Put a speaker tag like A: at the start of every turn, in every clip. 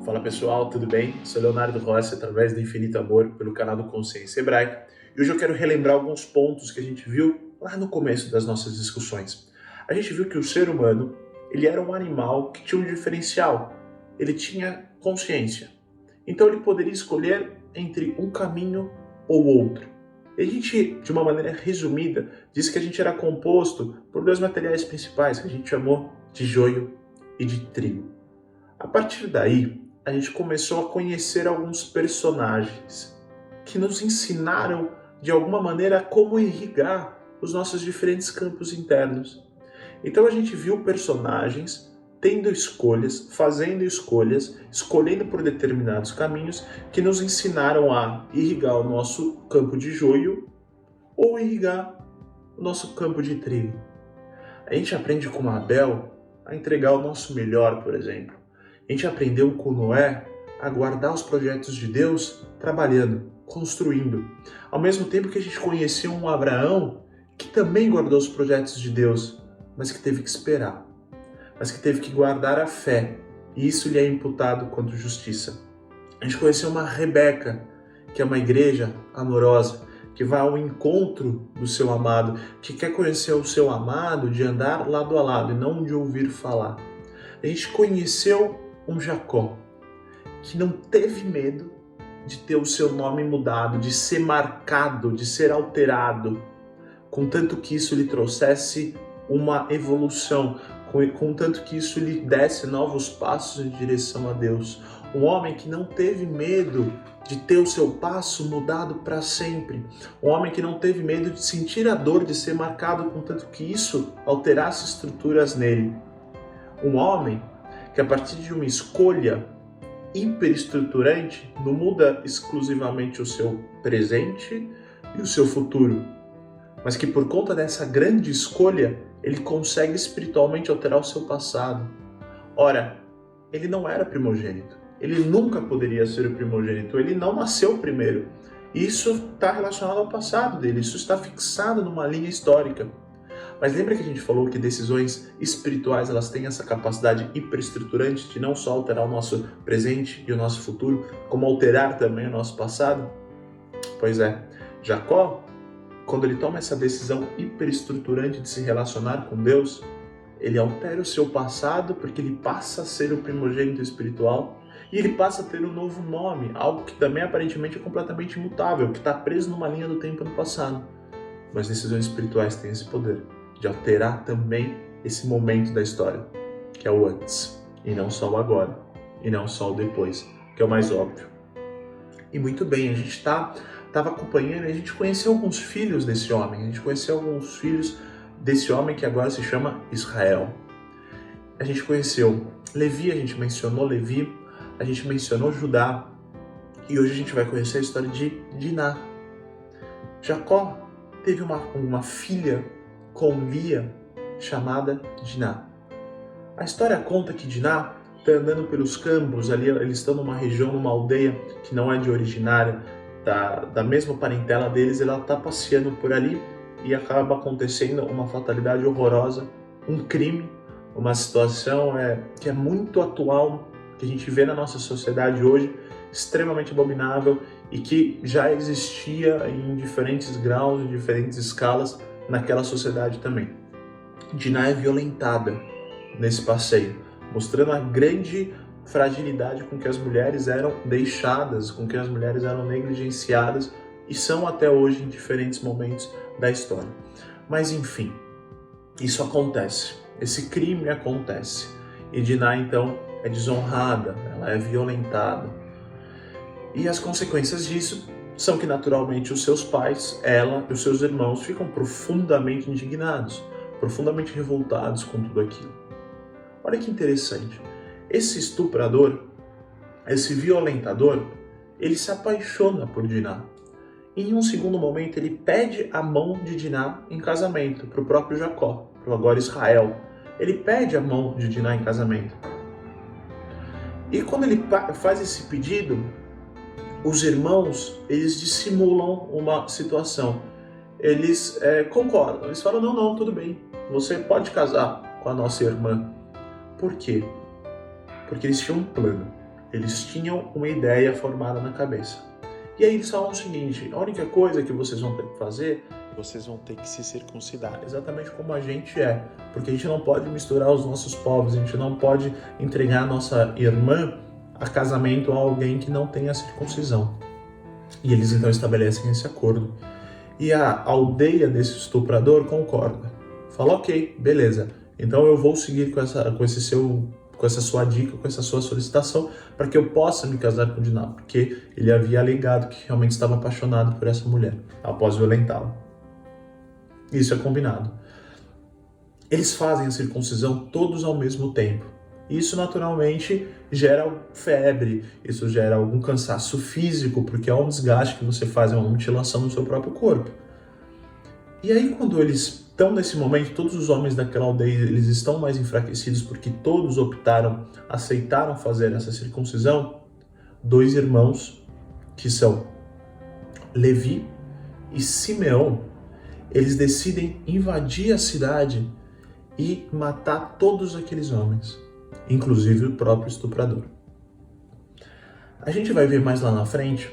A: Fala pessoal, tudo bem? Sou Leonardo Rossi, através do Infinito Amor, pelo canal do Consciência Hebraica. E hoje eu quero relembrar alguns pontos que a gente viu lá no começo das nossas discussões. A gente viu que o ser humano, ele era um animal que tinha um diferencial. Ele tinha consciência. Então ele poderia escolher entre um caminho ou outro. E a gente, de uma maneira resumida, disse que a gente era composto por dois materiais principais, que a gente chamou de joio e de trigo. A partir daí, a gente começou a conhecer alguns personagens que nos ensinaram, de alguma maneira, como irrigar os nossos diferentes campos internos. Então a gente viu personagens tendo escolhas, fazendo escolhas, escolhendo por determinados caminhos que nos ensinaram a irrigar o nosso campo de joio ou irrigar o nosso campo de trigo. A gente aprende com Abel a entregar o nosso melhor, por exemplo. A gente aprendeu com Noé a guardar os projetos de Deus trabalhando, construindo. Ao mesmo tempo que a gente conheceu um Abraão que também guardou os projetos de Deus, mas que teve que esperar, mas que teve que guardar a fé, e isso lhe é imputado quanto justiça. A gente conheceu uma Rebeca, que é uma igreja amorosa, que vai ao encontro do seu amado, que quer conhecer o seu amado de andar lado a lado e não de ouvir falar. A gente conheceu um Jacó, que não teve medo de ter o seu nome mudado, de ser marcado, de ser alterado, contanto que isso lhe trouxesse uma evolução, contanto que isso lhe desse novos passos em direção a Deus. Um homem que não teve medo de ter o seu passo mudado para sempre. Um homem que não teve medo de sentir a dor de ser marcado, contanto que isso alterasse estruturas nele. Um homem que a partir de uma escolha hiperestruturante não muda exclusivamente o seu presente e o seu futuro, mas que por conta dessa grande escolha, ele consegue espiritualmente alterar o seu passado. Ora, ele não era primogênito, ele nunca poderia ser o primogênito, ele não nasceu primeiro. Isso está relacionado ao passado dele, isso está fixado numa linha histórica. Mas lembra que a gente falou que decisões espirituais elas têm essa capacidade hiperestruturante de não só alterar o nosso presente e o nosso futuro, como alterar também o nosso passado? Pois é, Jacó, quando ele toma essa decisão hiperestruturante de se relacionar com Deus, ele altera o seu passado porque ele passa a ser o primogênito espiritual e ele passa a ter um novo nome, algo que também aparentemente é completamente imutável, que está preso numa linha do tempo no passado. Mas decisões espirituais têm esse poder de alterar também esse momento da história, que é o antes, e não só o agora, e não só o depois, que é o mais óbvio. E muito bem, a gente estava acompanhando, a gente conheceu alguns filhos desse homem, a gente conheceu alguns filhos desse homem que agora se chama Israel. A gente conheceu Levi, a gente mencionou Levi, a gente mencionou Judá, e hoje a gente vai conhecer a história de Diná. Jacó teve uma filha com Lia chamada Diná. A história conta que Diná está andando pelos campos, ali eles estão numa região, numa aldeia que não é de originária, da mesma parentela deles, ela está passeando por ali e acaba acontecendo uma fatalidade horrorosa, um crime, uma situação que é muito atual, que a gente vê na nossa sociedade hoje, extremamente abominável e que já existia em diferentes graus, em diferentes escalas naquela sociedade também. Diná é violentada nesse passeio, mostrando a grande fragilidade com que as mulheres eram deixadas, com que as mulheres eram negligenciadas e são até hoje em diferentes momentos da história. Mas enfim, isso acontece, esse crime acontece e Diná então é desonrada, ela é violentada. E as consequências disso são que naturalmente os seus pais, ela e os seus irmãos ficam profundamente indignados, profundamente revoltados com tudo aquilo. Olha que interessante, esse estuprador, esse violentador, ele se apaixona por Diná. E em um segundo momento ele pede a mão de Diná em casamento para o próprio Jacó, para o agora Israel. Ele pede a mão de Diná em casamento. E quando ele faz esse pedido, os irmãos, eles dissimulam uma situação. Eles concordam, eles falam, não, tudo bem, você pode casar com a nossa irmã. Por quê? Porque eles tinham um plano. Eles tinham uma ideia formada na cabeça. E aí eles falam o seguinte: a única coisa que vocês vão ter que fazer, vocês vão ter que se circuncidar, exatamente como a gente é, porque a gente não pode misturar os nossos povos, a gente não pode entregar a nossa irmã a casamento a alguém que não tenha circuncisão. E eles então estabelecem esse acordo. E a aldeia desse estuprador concorda. Fala: ok, beleza, então eu vou seguir com essa sua dica, com essa sua solicitação, para que eu possa me casar com Diná, porque ele havia alegado que realmente estava apaixonado por essa mulher, após violentá-la. Isso é combinado. Eles fazem a circuncisão todos ao mesmo tempo. Isso naturalmente gera febre, isso gera algum cansaço físico, porque é um desgaste que você faz, é uma mutilação no seu próprio corpo. E aí quando eles estão nesse momento, todos os homens daquela aldeia, eles estão mais enfraquecidos porque todos aceitaram fazer essa circuncisão. 2 irmãos, que são Levi e Simeão, eles decidem invadir a cidade e matar todos aqueles homens, inclusive o próprio estuprador. A gente vai ver mais lá na frente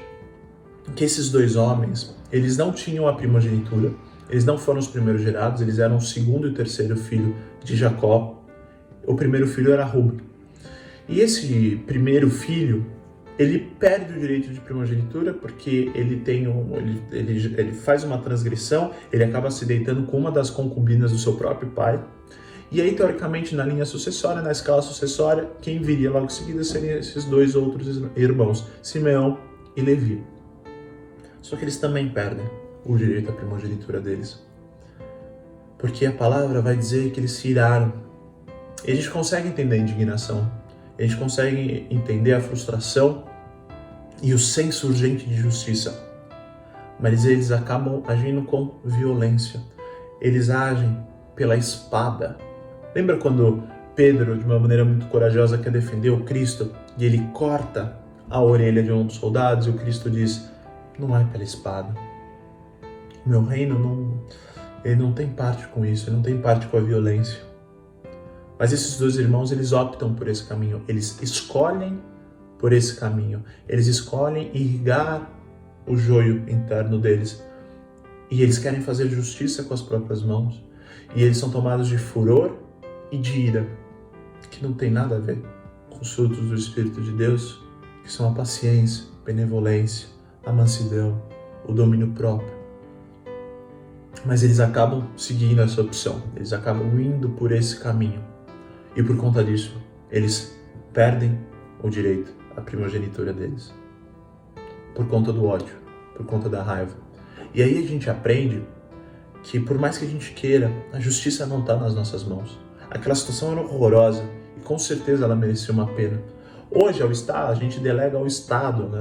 A: que esses 2 homens, eles não tinham a primogenitura, eles não foram os primeiros gerados, eles eram o segundo e o terceiro filho de Jacó. O primeiro filho era Rubem. E esse primeiro filho, ele perde o direito de primogenitura porque ele faz uma transgressão, ele acaba se deitando com uma das concubinas do seu próprio pai. E aí, teoricamente, na linha sucessória, na escala sucessória, quem viria logo em seguida seriam esses 2 outros irmãos, Simeão e Levi. Só que eles também perdem o direito à primogenitura deles, porque a palavra vai dizer que eles se iraram. E a gente consegue entender a indignação, a gente consegue entender a frustração e o senso urgente de justiça, mas eles acabam agindo com violência, eles agem pela espada. Lembra quando Pedro, de uma maneira muito corajosa, quer defender o Cristo e ele corta a orelha de um dos soldados e o Cristo diz: não é pela espada. Meu reino ele não tem parte com isso, ele não tem parte com a violência. Mas esses 2 irmãos, eles optam por esse caminho, eles escolhem por esse caminho, eles escolhem irrigar o joio interno deles. E eles querem fazer justiça com as próprias mãos. E eles são tomados de furor e de ira, que não tem nada a ver com os frutos do Espírito de Deus, que são a paciência, a benevolência, a mansidão, o domínio próprio. Mas eles acabam seguindo essa opção, eles acabam indo por esse caminho. E por conta disso, eles perdem o direito à primogenitura deles. Por conta do ódio, por conta da raiva. E aí a gente aprende que por mais que a gente queira, a justiça não está nas nossas mãos. Aquela situação era horrorosa e com certeza ela merecia uma pena. Hoje, ao Estado, a gente delega ao Estado,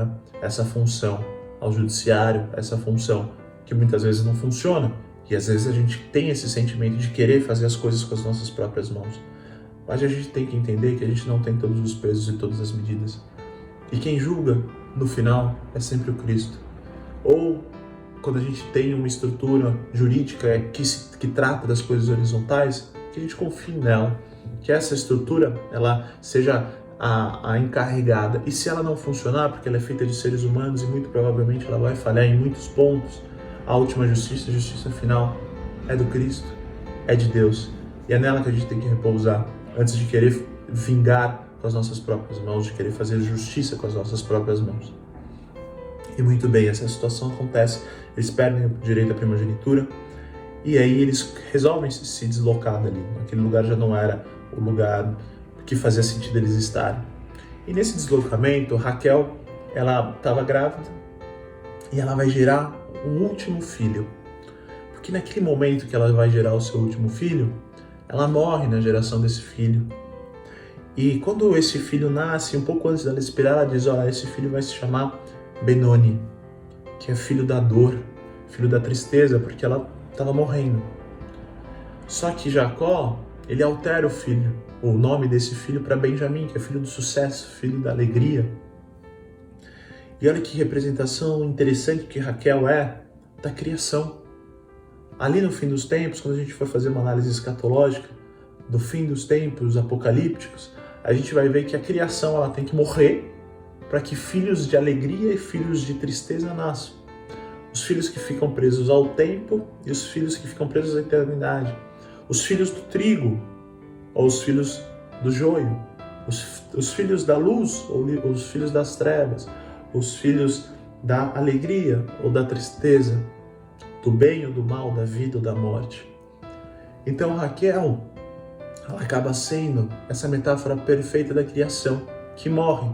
A: essa função, ao Judiciário, essa função que muitas vezes não funciona. E às vezes a gente tem esse sentimento de querer fazer as coisas com as nossas próprias mãos. Mas a gente tem que entender que a gente não tem todos os pesos e todas as medidas. E quem julga, no final, é sempre o Cristo. Ou quando a gente tem uma estrutura jurídica que trata das coisas horizontais, que a gente confie nela, que essa estrutura ela seja a encarregada. E se ela não funcionar, porque ela é feita de seres humanos e muito provavelmente ela vai falhar em muitos pontos, a última justiça, a justiça final, é do Cristo, é de Deus. E é nela que a gente tem que repousar, antes de querer vingar com as nossas próprias mãos, de querer fazer justiça com as nossas próprias mãos. E muito bem, essa situação acontece, eles perdem o direito à primogenitura, e aí eles resolvem se deslocar dali. Aquele lugar já não era o lugar que fazia sentido eles estarem. E nesse deslocamento, Raquel, ela estava grávida, e ela vai gerar um último filho. Porque naquele momento que ela vai gerar o seu último filho, ela morre na geração desse filho. E quando esse filho nasce, um pouco antes dela expirar, ela diz: olha, esse filho vai se chamar Benoni, que é filho da dor, filho da tristeza, porque ela estava morrendo. Só que Jacó, ele altera o nome desse filho para Benjamim, que é filho do sucesso, filho da alegria. E olha que representação interessante que Raquel é da criação. Ali no fim dos tempos, quando a gente for fazer uma análise escatológica do fim dos tempos apocalípticos, a gente vai ver que a criação ela tem que morrer para que filhos de alegria e filhos de tristeza nasçam. Os filhos que ficam presos ao tempo e os filhos que ficam presos à eternidade. Os filhos do trigo ou os filhos do joio. Os filhos da luz ou os filhos das trevas. Os filhos da alegria ou da tristeza. Do bem ou do mal, da vida ou da morte. Então Raquel, ela acaba sendo essa metáfora perfeita da criação, que morre,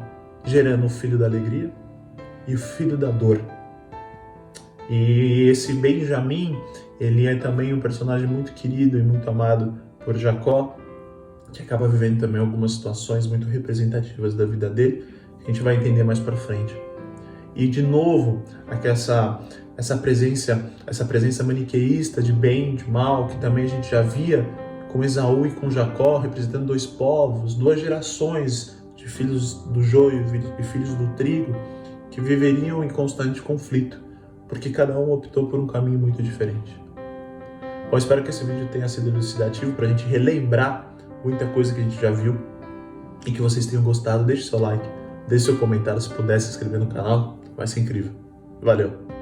A: gerando o filho da alegria e o filho da dor. E esse Benjamim, ele é também um personagem muito querido e muito amado por Jacó, que acaba vivendo também algumas situações muito representativas da vida dele, que a gente vai entender mais para frente. E de novo, essa presença maniqueísta de bem, de mal, que também a gente já via com Esaú e com Jacó, representando dois povos, duas gerações de filhos do joio e filhos do trigo, que viveriam em constante conflito, porque cada um optou por um caminho muito diferente. Bom, espero que esse vídeo tenha sido elucidativo para a gente relembrar muita coisa que a gente já viu e que vocês tenham gostado. Deixe seu like, deixe seu comentário, se puder se inscrever no canal, vai ser incrível. Valeu!